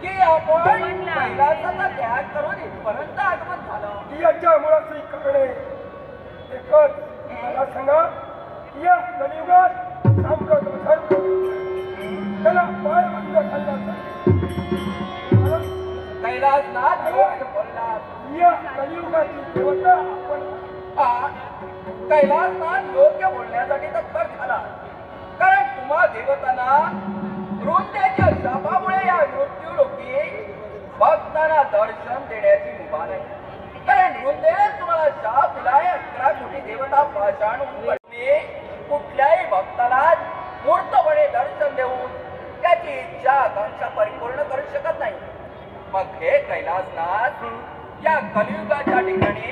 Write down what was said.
की आपण कैलासाचा त्याग करून इथपर्यंत आगमन झालं. याच्या मुळाचे करणे एकच. मला सांगा, या कलियुगात साम्राज्य धर्म त्याला पायबंद घालण्यासाठी कैलासनाथ योग्य बोलला. या कलियुगाची देवता आपण. कैलासनाथ योग्य बोलण्यासाठी तत्पर झाला. कारण तुम्हा देवतांना वृंदेच्या शापामुळे या मृत्यू लोकी भक्तांना दर्शन देण्याची मुभा नाही. कारण वृंदे तुम्हाला शाप दिलाय. 11 कोटी देवता पाषाण उपकरणे कुठल्याही भक्ताला मूर्तपणे दर्शन देऊन त्याची इच्छा आकांक्षा परिपूर्ण करू शकत नाही. मग हे कैलासनाथ या कलियुगाच्या ठिकाणी